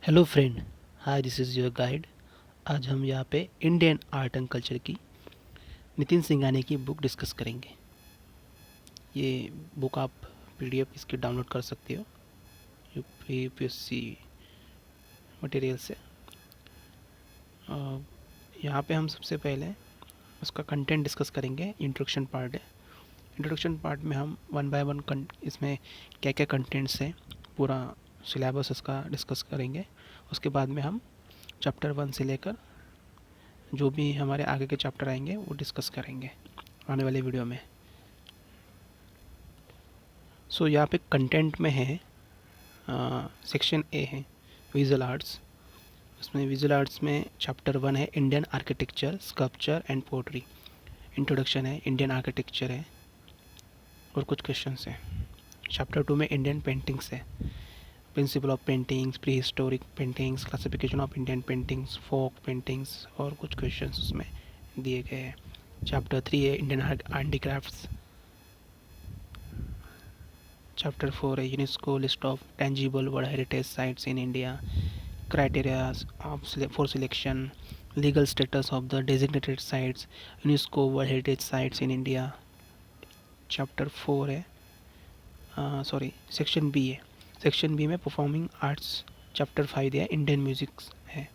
Hello friend, hi this is your guide. आज हम यहाँ पे इंडियन आर्ट एंड कल्चर की नितिन सिंघानिया की बुक डिस्कस करेंगे। ये बुक आप पीडीएफ इसकी डाउनलोड कर सकते हो यूपीएससी मटेरियल से। यहाँ पे हम सबसे पहले उसका कंटेंट डिस्कस करेंगे। इंट्रोडक्शन पार्ट है। इंट्रोडक्शन पार्ट में हम वन बाय वन इसमें क्या क्या कंटेंट्स हैं पूरा सिलेबस इसका डिस्कस करेंगे। उसके बाद में हम चैप्टर 1 से लेकर जो भी हमारे आगे के चैप्टर आएंगे वो डिस्कस करेंगे आने वाले वीडियो में। सो यहाँ पे कंटेंट में है सेक्शन ए है विजुअल आर्ट्स। उसमें विजुअल आर्ट्स में चैप्टर 1 है Indian architecture, sculpture and pottery. Introduction है, इंडियन आर्किटेक्चर है और कुछ क्वेश्चंस हैं। चैप्टर 2 में इंडियन पेंटिंग्स है, principle of paintings, prehistoric paintings, classification of Indian paintings, folk paintings और कुछ क्वेश्चंस उसमें दिए गए हैं। चैप्टर 3 है इंडियन हैंडीक्राफ्ट्स। चैप्टर 4 है UNESCO list of tangible world heritage sites in India, criteria for selection, legal status of the designated sites, UNESCO world heritage sites in India. Chapter 4 है section B है। Section B में performing arts. Chapter 5 दिया है Indian music है।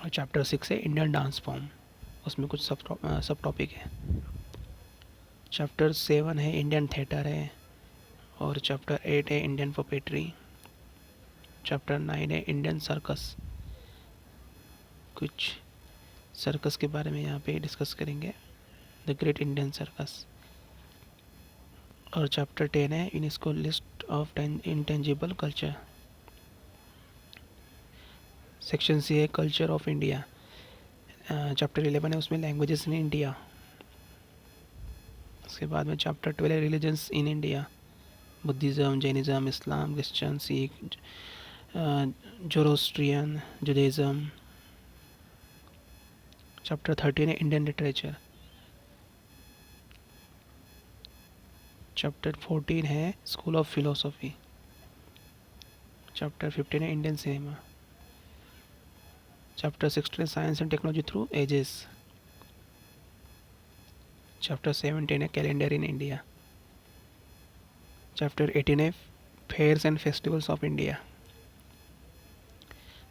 और chapter 6 है Indian dance form, उसमें कुछ सब टॉपिक है। चैप्टर 7 है इंडियन थिएटर है। और चैप्टर 8 है इंडियन पपेट्री। चैप्टर 9 है इंडियन सर्कस। कुछ सर्कस के बारे में यहाँ पे डिस्कस करेंगे, द ग्रेट इंडियन सर्कस। और चैप्टर 10 है UNESCO list of intangible culture. Section C है कल्चर ऑफ इंडिया। चैप्टर 11 है उसमें लैंग्वेजेस इन इंडिया। उसके बाद में चैप्टर 12 है religions in India, Buddhism, Jainism, Islam, Christian, Sikh, Zoroastrian, जुडाइज़्म। Chapter 13 है इंडियन लिटरेचर। चैप्टर 14 है स्कूल ऑफ फिलोसफी। चैप्टर 15 है इंडियन सिनेमा। चैप्टर 16 है science and technology through ages. Chapter 17 है कैलेंडर इन इंडिया। चैप्टर 18 है fairs and festivals of India.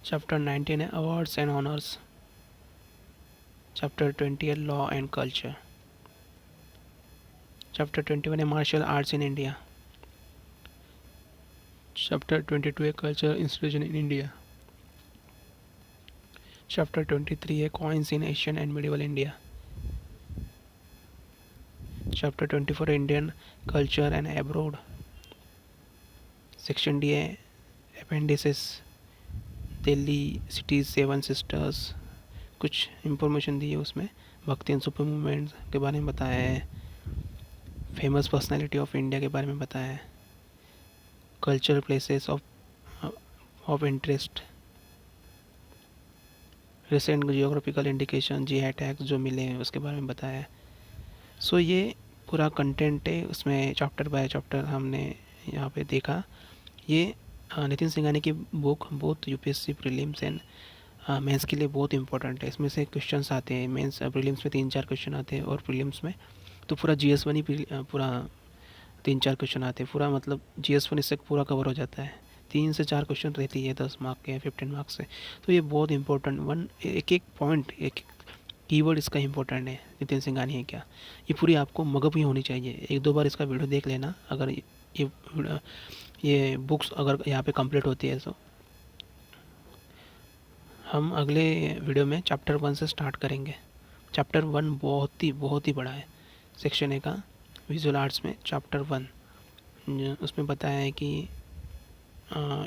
Chapter 19 है awards and honours. Chapter 20 है law and culture. Chapter 21 है martial arts in India. Chapter 22 है culture institution in India. Chapter 23 है coins in Asian and medieval India. Chapter 24 है Indian culture and abroad. Section D है appendices, Delhi cities 7 sisters. कुछ information दी है उसमें, भक्ति एंड सुपर मूवमेंट के बारे में बताया है, फेमस पर्सनालिटी ऑफ इंडिया के बारे में बताया है, cultural places of interest, recent geographical indication, GI tags जो मिले हैं उसके बारे में बताया है। सो ये पूरा कंटेंट है उसमें, चैप्टर बाय चैप्टर हमने यहाँ पे देखा। ये नितिन सिंघानिया की बुक बहुत यूपीएससी प्रीलिम्स एंड मेंस के लिए बहुत इंपॉर्टेंट है। इसमें से क्वेश्चंस आते हैं, मेंस प्रीलिम्स में 3-4 क्वेश्चन आते हैं और प्रीलिम्स में तो पूरा जीएस 1 ही पूरा 3-4 क्वेश्चन आते हैं। पूरा मतलब जीएस 1 इससे पूरा कवर हो जाता है। 3 से 4 क्वेश्चन रहती है 10 मार्क के, 15 मार्क्स से। तो ये बहुत इंपॉर्टेंट एक एक पॉइंट, एक कीवर्ड इसका इंपॉर्टेंट है नितिन सिंघानिया क्या, ये पूरी आपको मगअप ही होनी चाहिए। 1-2 बार इसका वीडियो देख लेना अगर ये बुक्स अगर यहाँ पे कंप्लीट होती है। तो हम अगले वीडियो में चैप्टर 1 से स्टार्ट करेंगे। चैप्टर 1 बहुत ही बड़ा है। सेक्शन ए का विजुअल आर्ट्स में चैप्टर 1 उसमें बताया है कि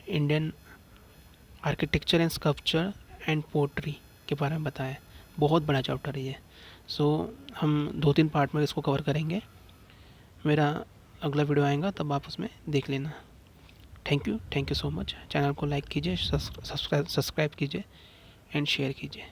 Indian architecture and sculpture and pottery के बारे में बताया है। बहुत बड़ा चैप्टर है ये। सो हम 2-3 पार्ट में इसको कवर करेंगे। मेरा अगला वीडियो आएगा तब आप उसमें देख लेना। Thank you so much. Channel को लाइक कीजिए, सब्सक्राइब कीजिए एंड शेयर कीजिए।